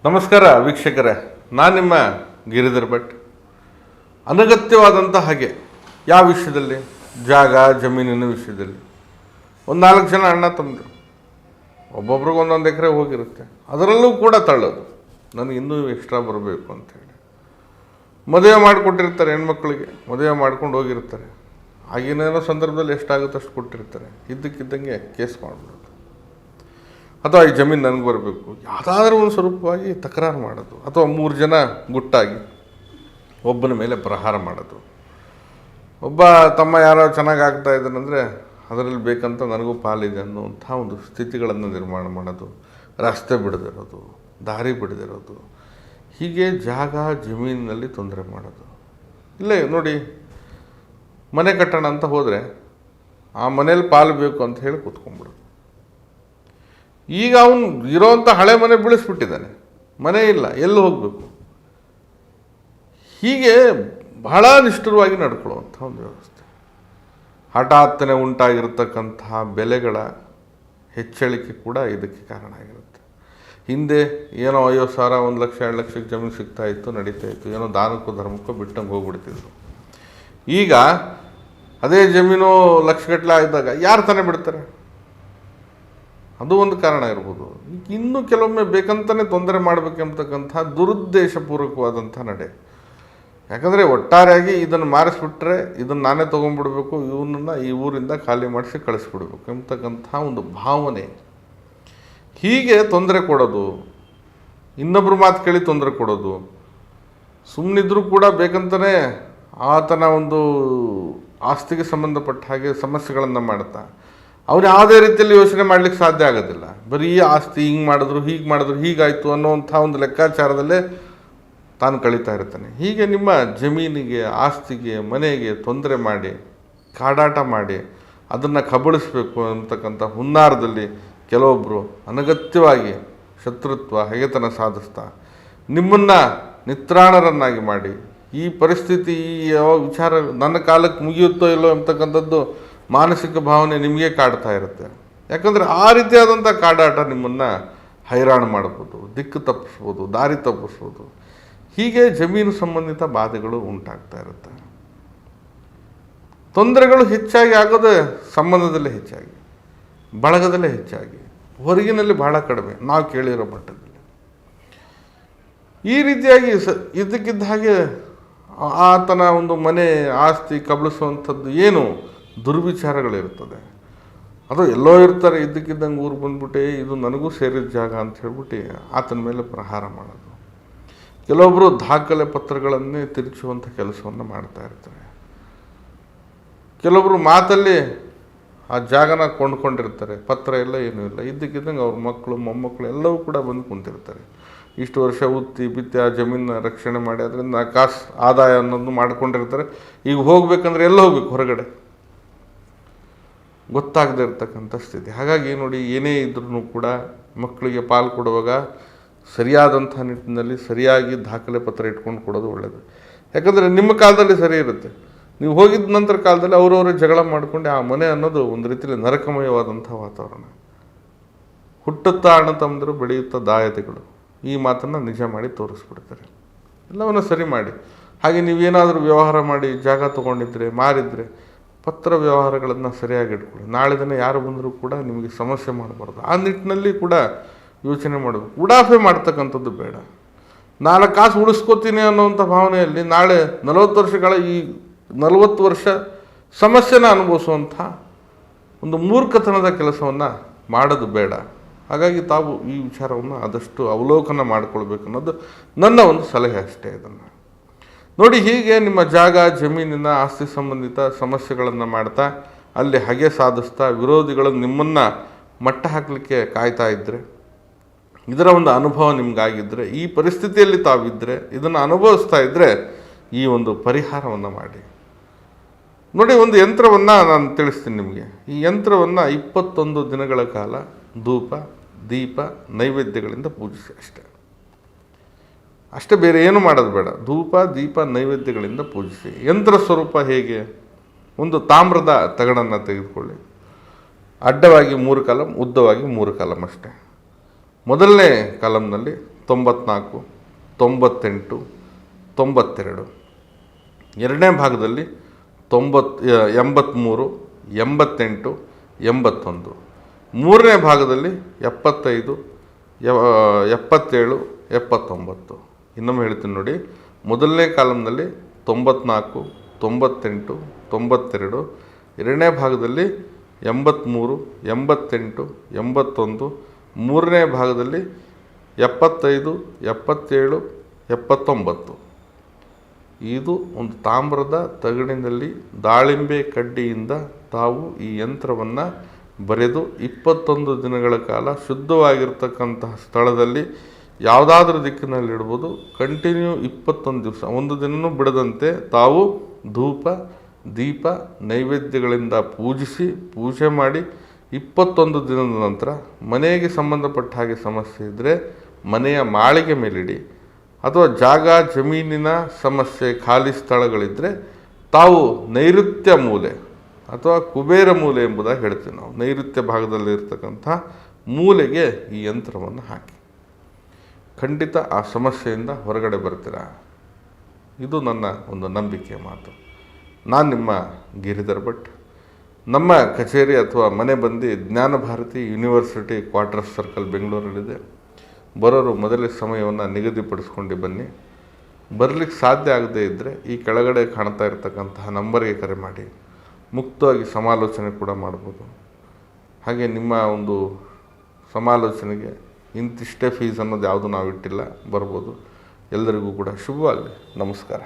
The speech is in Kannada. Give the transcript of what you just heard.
ನಮಸ್ಕಾರ ವೀಕ್ಷಕರೇ, ನಾನು ನಿಮ್ಮ ಗಿರಿಧರ್ ಭಟ್. ಅನಗತ್ಯವಾದಂಥ ಹಾಗೆ ಯಾವ ವಿಷಯದಲ್ಲಿ? ಜಾಗ ಜಮೀನಿನ ವಿಷಯದಲ್ಲಿ. ಒಂದು 4 ಜನ ಅಣ್ಣ ತಮ್ಮರು, ಒಬ್ಬೊಬ್ರಿಗೆ ಒಂದೊಂದು ಎಕರೆ ಹೋಗಿರುತ್ತೆ. ಅದರಲ್ಲೂ ಕೂಡ ತಳ್ಳೋದು, ನನಗೆ ಇನ್ನೂ ಎಕ್ಸ್ಟ್ರಾ ಬರಬೇಕು ಅಂಥೇಳಿ. ಮದುವೆ ಮಾಡಿಕೊಟ್ಟಿರ್ತಾರೆ, ಹೆಣ್ಮಕ್ಳಿಗೆ ಮದುವೆ ಮಾಡ್ಕೊಂಡು ಹೋಗಿರ್ತಾರೆ. ಆಗಿನೇನೋ ಸಂದರ್ಭದಲ್ಲಿ ಎಷ್ಟಾಗುತ್ತೆ ಅಷ್ಟು ಕೊಟ್ಟಿರ್ತಾರೆ. ಇದ್ದಕ್ಕಿದ್ದಂಗೆ ಕೇಸ್ ಮಾಡಿಬಿಡೋದು, ಅಥವಾ ಈ ಜಮೀನು ನನಗೆ ಬರಬೇಕು, ಯಾವುದಾದ್ರೂ ಒಂದು ಸ್ವರೂಪವಾಗಿ ತಕರಾರು ಮಾಡೋದು, ಅಥವಾ 3 ಜನ ಗುಟ್ಟಾಗಿ ಒಬ್ಬನ ಮೇಲೆ ಪ್ರಹಾರ ಮಾಡೋದು. ಒಬ್ಬ ತಮ್ಮ ಯಾರೋ ಚೆನ್ನಾಗಿ ಆಗ್ತಾ ಇದ್ದಾನಂದರೆ ಅದರಲ್ಲಿ ಬೇಕಂತ ನನಗೂ ಪಾಲಿದೆ ಅನ್ನುವಂಥ ಒಂದು ಸ್ಥಿತಿಗಳನ್ನು ನಿರ್ಮಾಣ ಮಾಡೋದು, ರಸ್ತೆ ಬಿಡದಿರೋದು, ದಾರಿ ಬಿಡದಿರೋದು, ಹೀಗೆ ಜಾಗ ಜಮೀನಿನಲ್ಲಿ ತೊಂದರೆ ಮಾಡೋದು. ಇಲ್ಲೇ ನೋಡಿ, ಮನೆ ಕಟ್ಟೋಣ ಅಂತ ಹೋದರೆ ಆ ಮನೇಲಿ ಪಾಲು ಬೇಕು ಅಂತ ಹೇಳಿ ಕೂತ್ಕೊಂಡ್ಬಿಡೋದು. ಈಗ ಅವನು ಇರೋವಂಥ ಹಳೆ ಮನೆ ಬೀಳಿಸ್ಬಿಟ್ಟಿದ್ದಾನೆ, ಮನೆ ಇಲ್ಲ, ಎಲ್ಲಿ ಹೋಗಬೇಕು. ಹೀಗೆ ಬಹಳ ನಿಷ್ಠುರವಾಗಿ ನಡ್ಕೊಳ್ಳುವಂಥ ಒಂದು ವ್ಯವಸ್ಥೆ. ಹಠಾತ್ತನೆ ಉಂಟಾಗಿರ್ತಕ್ಕಂತಹ ಬೆಲೆಗಳ ಹೆಚ್ಚಳಿಕೆ ಕೂಡ ಇದಕ್ಕೆ ಕಾರಣ ಆಗಿರುತ್ತೆ. ಹಿಂದೆ ಏನೋ 50,000 1 ಲಕ್ಷ 2 ಲಕ್ಷಕ್ಕೆ ಜಮೀನು ಸಿಗ್ತಾ ಇತ್ತು, ನಡೀತಾ ಇತ್ತು, ಏನೋ ದಾನಕ್ಕೂ ಧರ್ಮಕ್ಕೂ ಬಿಟ್ಟಂಗೆ ಹೋಗ್ಬಿಡ್ತಿದ್ರು. ಈಗ ಅದೇ ಜಮೀನು ಲಕ್ಷಗಟ್ಟಲೆ ಆಗಿದ್ದಾಗ ಯಾರು ತಾನೇ ಬಿಡ್ತಾರೆ? ಅದು ಒಂದು ಕಾರಣ ಇರ್ಬೋದು. ಇನ್ನೂ ಕೆಲವೊಮ್ಮೆ ಬೇಕಂತಲೇ ತೊಂದರೆ ಮಾಡಬೇಕೆಂಬತಕ್ಕಂಥ ದುರುದ್ದೇಶಪೂರ್ವಕವಾದಂಥ ನಡೆ. ಯಾಕಂದರೆ ಒಟ್ಟಾರೆಯಾಗಿ ಇದನ್ನು ಮಾರಿಸ್ಬಿಟ್ರೆ ಇದನ್ನು ನಾನೇ ತೊಗೊಂಡ್ಬಿಡ್ಬೇಕು, ಇವನನ್ನು ಈ ಊರಿಂದ ಖಾಲಿ ಮಾಡಿಸಿ ಕಳಿಸ್ಬಿಡ್ಬೇಕು ಎಂಬತಕ್ಕಂಥ ಒಂದು ಭಾವನೆ. ಹೀಗೆ ತೊಂದರೆ ಕೊಡೋದು, ಇನ್ನೊಬ್ಬರು ಮಾತು ಕೇಳಿ ತೊಂದರೆ ಕೊಡೋದು, ಸುಮ್ಮನಿದ್ರೂ ಕೂಡ ಬೇಕಂತಲೇ ಆತನ ಒಂದು ಆಸ್ತಿಗೆ ಸಂಬಂಧಪಟ್ಟ ಹಾಗೆ ಸಮಸ್ಯೆಗಳನ್ನು ಮಾಡ್ತಾ ಅವನು ಯಾವುದೇ ರೀತಿಯಲ್ಲಿ ಯೋಚನೆ ಮಾಡಲಿಕ್ಕೆ ಸಾಧ್ಯ ಆಗೋದಿಲ್ಲ. ಬರೀ ಆಸ್ತಿ ಹಿಂಗೆ ಮಾಡಿದ್ರು ಹೀಗಾಯಿತು ಅನ್ನೋವಂಥ ಒಂದು ಲೆಕ್ಕಾಚಾರದಲ್ಲೇ ತಾನು ಕಳೀತಾ ಇರ್ತಾನೆ. ಹೀಗೆ ನಿಮ್ಮ ಜಮೀನಿಗೆ, ಆಸ್ತಿಗೆ, ಮನೆಗೆ ತೊಂದರೆ ಮಾಡಿ, ಕಾಡಾಟ ಮಾಡಿ ಅದನ್ನು ಕಬಳಿಸಬೇಕು ಅಂತಕ್ಕಂಥ ಹುನ್ನಾರದಲ್ಲಿ ಕೆಲವೊಬ್ಬರು ಅನಗತ್ಯವಾಗಿ ಶತ್ರುತ್ವ, ಹಗೆತನ ಸಾಧಿಸ್ತಾ ನಿಮ್ಮನ್ನು ನಿತ್ರಾಣರನ್ನಾಗಿ ಮಾಡಿ, ಈ ಪರಿಸ್ಥಿತಿ, ಈ ಯಾವ ವಿಚಾರ ನನ್ನ ಕಾಲಕ್ಕೆ ಮುಗಿಯುತ್ತೋ ಇಲ್ಲೋ ಅಂತಕ್ಕಂಥದ್ದು ಮಾನಸಿಕ ಭಾವನೆ ನಿಮಗೆ ಕಾಡ್ತಾ ಇರುತ್ತೆ. ಯಾಕಂದರೆ ಆ ರೀತಿಯಾದಂಥ ಕಾಡಾಟ ನಿಮ್ಮನ್ನು ಹೈರಾಣು ಮಾಡ್ಬೋದು, ದಿಕ್ಕು ತಪ್ಪಿಸ್ಬೋದು, ದಾರಿ ತಪ್ಪಿಸ್ಬೋದು. ಹೀಗೆ ಜಮೀನು ಸಂಬಂಧಿತ ಬಾಧೆಗಳು ಉಂಟಾಗ್ತಾ ಇರುತ್ತೆ. ತೊಂದರೆಗಳು ಹೆಚ್ಚಾಗಿ ಆಗೋದೇ ಸಂಬಂಧದಲ್ಲೇ ಹೆಚ್ಚಾಗಿ, ಬಳಗದಲ್ಲೇ ಹೆಚ್ಚಾಗಿ, ಹೊರಗಿನಲ್ಲಿ ಬಹಳ ಕಡಿಮೆ ನಾವು ಕೇಳಿರೋ ಮಟ್ಟದಲ್ಲಿ. ಈ ರೀತಿಯಾಗಿ ಇದ್ದಕ್ಕಿದ್ದ ಹಾಗೆ ಆತನ ಒಂದು ಮನೆ ಆಸ್ತಿ ಕಬಳಿಸುವಂಥದ್ದು ಏನು ದುರ್ವಿಚಾರಗಳಿರ್ತದೆ. ಅದು ಎಲ್ಲೋ ಇರ್ತಾರೆ, ಇದ್ದಕ್ಕಿದ್ದಂಗೆ ಊರು ಬಂದ್ಬಿಟ್ಟೆ ಇದು ನನಗೂ ಸೇರಿದ ಜಾಗ ಅಂತ ಹೇಳ್ಬಿಟ್ಟು ಆತನ ಮೇಲೆ ಪ್ರಹಾರ ಮಾಡೋದು. ಕೆಲವೊಬ್ಬರು ದಾಖಲೆ ಪತ್ರಗಳನ್ನೇ ತಿರುಚುವಂಥ ಕೆಲಸವನ್ನು ಮಾಡ್ತಾ ಇರ್ತಾರೆ. ಕೆಲವೊಬ್ಬರು ಮಾತಲ್ಲಿ ಆ ಜಾಗನ ಕೊಂಡ್ಕೊಂಡಿರ್ತಾರೆ, ಪತ್ರ ಎಲ್ಲ ಏನೂ ಇಲ್ಲ, ಇದ್ದಕ್ಕಿದ್ದಂಗೆ ಅವ್ರ ಮಕ್ಕಳು ಮೊಮ್ಮಕ್ಕಳು ಎಲ್ಲವೂ ಕೂಡ ಬಂದು ಕುಂತಿರ್ತಾರೆ. ಇಷ್ಟು ವರ್ಷ ಉತ್ತಿ ಬಿತ್ತಿ ಆ ಜಮೀನನ್ನ ರಕ್ಷಣೆ ಮಾಡಿ ಅದರಿಂದ ಕಾಸು ಆದಾಯ ಅನ್ನೋದು ಮಾಡ್ಕೊಂಡಿರ್ತಾರೆ. ಈಗ ಹೋಗ್ಬೇಕಂದ್ರೆ ಎಲ್ಲ ಹೋಗ್ಬೇಕು, ಹೊರಗಡೆ ಗೊತ್ತಾಗದೇ ಇರ್ತಕ್ಕಂಥ ಸ್ಥಿತಿ. ಹಾಗಾಗಿ ನೋಡಿ, ಏನೇ ಇದ್ರೂ ಕೂಡ ಮಕ್ಕಳಿಗೆ ಪಾಲು ಕೊಡುವಾಗ ಸರಿಯಾದಂಥ ನಿಟ್ಟಿನಲ್ಲಿ ಸರಿಯಾಗಿ ದಾಖಲೆ ಪತ್ರ ಇಟ್ಕೊಂಡು ಕೊಡೋದು ಒಳ್ಳೆಯದು. ಯಾಕಂದರೆ ನಿಮ್ಮ ಕಾಲದಲ್ಲಿ ಸರಿ ಇರುತ್ತೆ, ನೀವು ಹೋಗಿದ್ದ ನಂತರ ಕಾಲದಲ್ಲಿ ಅವರವರೇ ಜಗಳ ಮಾಡಿಕೊಂಡು ಆ ಮನೆ ಅನ್ನೋದು ಒಂದು ರೀತಿಯಲ್ಲಿ ನರಕಮಯವಾದಂಥ ವಾತಾವರಣ. ಹುಟ್ಟುತ್ತಾ ಅಣ್ಣ ತಮ್ಮಂದಿರು, ಬೆಳೆಯುತ್ತಾ ದಾಯತೆಗಳು, ಈ ಮಾತನ್ನು ನಿಜ ಮಾಡಿ ತೋರಿಸ್ಬಿಡ್ತಾರೆ. ಎಲ್ಲವನ್ನು ಸರಿ ಮಾಡಿ. ಹಾಗೆ ನೀವೇನಾದರೂ ವ್ಯವಹಾರ ಮಾಡಿ ಜಾಗ ತೊಗೊಂಡಿದ್ರೆ, ಮಾರಿದರೆ ಪತ್ರ ವ್ಯವಹಾರಗಳನ್ನು ಸರಿಯಾಗಿ ಇಟ್ಕೊಳ್ಳಿ. ನಾಳೆ ದಿನ ಯಾರು ಬಂದರೂ ಕೂಡ ನಿಮಗೆ ಸಮಸ್ಯೆ ಮಾಡಬಾರ್ದು. ಆ ನಿಟ್ಟಿನಲ್ಲಿ ಕೂಡ ಯೋಚನೆ ಮಾಡಬೇಕು. ಉಡಾಫೆ ಮಾಡ್ತಕ್ಕಂಥದ್ದು ಬೇಡ. 4 ಕಾಸು ಉಳಿಸ್ಕೋತೀನಿ ಅನ್ನೋವಂಥ ಭಾವನೆಯಲ್ಲಿ ನಾಳೆ 40 ವರ್ಷಗಳ ಈ 40 ವರ್ಷ ಸಮಸ್ಯೆನ ಅನುಭವಿಸುವಂಥ ಒಂದು ಮೂರ್ಖತನದ ಕೆಲಸವನ್ನು ಮಾಡೋದು ಬೇಡ. ಹಾಗಾಗಿ ತಾವು ಈ ವಿಚಾರವನ್ನು ಆದಷ್ಟು ಅವಲೋಕನ ಮಾಡಿಕೊಳ್ಬೇಕು ಅನ್ನೋದು ನನ್ನ ಒಂದು ಸಲಹೆ ಅಷ್ಟೇ. ಇದನ್ನು ನೋಡಿ, ಹೀಗೆ ನಿಮ್ಮ ಜಾಗ ಜಮೀನಿನ ಆಸ್ತಿ ಸಂಬಂಧಿತ ಸಮಸ್ಯೆಗಳನ್ನು ಮಾಡ್ತಾ ಅಲ್ಲಿ ಹಗೆ ಸಾಧಿಸ್ತಾ ವಿರೋಧಿಗಳು ನಿಮ್ಮನ್ನು ಮಟ್ಟ ಹಾಕಲಿಕ್ಕೆ ಕಾಯ್ತಾ ಇದ್ದರೆ, ಇದರ ಒಂದು ಅನುಭವ ನಿಮಗಾಗಿದ್ದರೆ, ಈ ಪರಿಸ್ಥಿತಿಯಲ್ಲಿ ತಾವಿದ್ದರೆ, ಇದನ್ನು ಅನುಭವಿಸ್ತಾ ಇದ್ದರೆ ಈ ಒಂದು ಪರಿಹಾರವನ್ನು ಮಾಡಿ. ನೋಡಿ, ಒಂದು ಯಂತ್ರವನ್ನು ನಾನು ತಿಳಿಸ್ತೀನಿ ನಿಮಗೆ. ಈ ಯಂತ್ರವನ್ನು 21 ದಿನಗಳ ಕಾಲ ಧೂಪ ದೀಪ ನೈವೇದ್ಯಗಳಿಂದ ಪೂಜಿಸಿ ಅಷ್ಟೇ, ಬೇರೆ ಏನು ಮಾಡೋದು ಬೇಡ. ಧೂಪ ದೀಪ ನೈವೇದ್ಯಗಳಿಂದ ಪೂಜಿಸಿ. ಯಂತ್ರ ಸ್ವರೂಪ ಹೇಗೆ? ಒಂದು ತಾಮ್ರದ ತಗಡನ್ನು ತೆಗೆದುಕೊಳ್ಳಿ, ಅಡ್ಡವಾಗಿ 3 ಕಾಲಮ್, ಉದ್ದವಾಗಿ 3 ಕಾಲಮ್ ಅಷ್ಟೇ. ಮೊದಲನೇ ಕಾಲಮ್ನಲ್ಲಿ 94, 98, 92. ಎರಡನೇ ಭಾಗದಲ್ಲಿ 83, 88, 81. ಮೂರನೇ ಭಾಗದಲ್ಲಿ 75, 77, 79. ಇನ್ನೊಮ್ಮೆ ಹೇಳ್ತೀನಿ ನೋಡಿ. ಮೊದಲನೇ ಕಾಲಮ್ನಲ್ಲಿ 94, 98, 92. ಎರಡನೇ ಭಾಗದಲ್ಲಿ 83, 88, 81. ಮೂರನೇ ಭಾಗದಲ್ಲಿ 75, 77, 79. ಇದು ಒಂದು ತಾಮ್ರದ ತಗಡಿನಲ್ಲಿ ದಾಳಿಂಬೆ ಕಡ್ಡಿಯಿಂದ ತಾವು ಈ ಯಂತ್ರವನ್ನು ಬರೆದು 21 ದಿನಗಳ ಕಾಲ ಶುದ್ಧವಾಗಿರ್ತಕ್ಕಂತಹ ಸ್ಥಳದಲ್ಲಿ ಯಾವುದಾದ್ರೂ ದಿಕ್ಕಿನಲ್ಲಿಡ್ಬೋದು. ಕಂಟಿನ್ಯೂ 21 ದಿವಸ, ಒಂದು ದಿನವೂ ಬಿಡದಂತೆ ತಾವು ಧೂಪ ದೀಪ ನೈವೇದ್ಯಗಳಿಂದ ಪೂಜೆ ಮಾಡಿ 21 ದಿನದ ನಂತರ ಮನೆಗೆ ಸಂಬಂಧಪಟ್ಟ ಹಾಗೆ ಸಮಸ್ಯೆ ಇದ್ದರೆ ಮನೆಯ ಮಾಳಿಗೆ ಮೇಲಿಡಿ, ಅಥವಾ ಜಾಗ ಜಮೀನಿನ ಸಮಸ್ಯೆ ಖಾಲಿ ಸ್ಥಳಗಳಿದ್ದರೆ ತಾವು ನೈಋತ್ಯ ಮೂಲೆ ಅಥವಾ ಕುಬೇರ ಮೂಲೆ ಎಂಬುದಾಗಿ ಹೇಳ್ತೀವಿ ನಾವು. ನೈಋತ್ಯ ಭಾಗದಲ್ಲಿರ್ತಕ್ಕಂಥ ಮೂಲೆಗೆ ಈ ಯಂತ್ರವನ್ನು ಹಾಕಿ ಖಂಡಿತ ಆ ಸಮಸ್ಯೆಯಿಂದ ಹೊರಗಡೆ ಬರ್ತೀರಾ. ಇದು ನನ್ನ ಒಂದು ನಂಬಿಕೆಯ ಮಾತು. ನಾನು ನಿಮ್ಮ ಗಿರಿಧರ್ ಭಟ್. ನಮ್ಮ ಕಚೇರಿ ಅಥವಾ ಮನೆ ಬಂದು ಜ್ಞಾನ ಭಾರತಿ ಯೂನಿವರ್ಸಿಟಿ ಕ್ವಾರ್ಟರ್ಸ್ ಸರ್ಕಲ್ ಬೆಂಗಳೂರಲ್ಲಿದೆ. ಬರೋರು ಮೊದಲೇ ಸಮಯವನ್ನು ನಿಗದಿಪಡಿಸ್ಕೊಂಡು ಬನ್ನಿ. ಬರಲಿಕ್ಕೆ ಸಾಧ್ಯ ಆಗದೇ ಇದ್ದರೆ ಈ ಕೆಳಗಡೆ ಕಾಣ್ತಾ ಇರತಕ್ಕಂತಹ ನಂಬರ್ಗೆ ಕರೆ ಮಾಡಿ ಮುಕ್ತವಾಗಿ ಸಮಾಲೋಚನೆ ಕೂಡ ಮಾಡ್ಬೋದು. ಹಾಗೆ ನಿಮ್ಮ ಒಂದು ಸಮಾಲೋಚನೆಗೆ ಇಂತಿಷ್ಟೇ ಫೀಸ್ ಅನ್ನೋದು ಯಾವುದು ನಾವು ಇಟ್ಟಿಲ್ಲ, ಬರ್ಬೋದು. ಎಲ್ಲರಿಗೂ ಕೂಡ ಶುಭವಾಗಲಿ. ನಮಸ್ಕಾರ.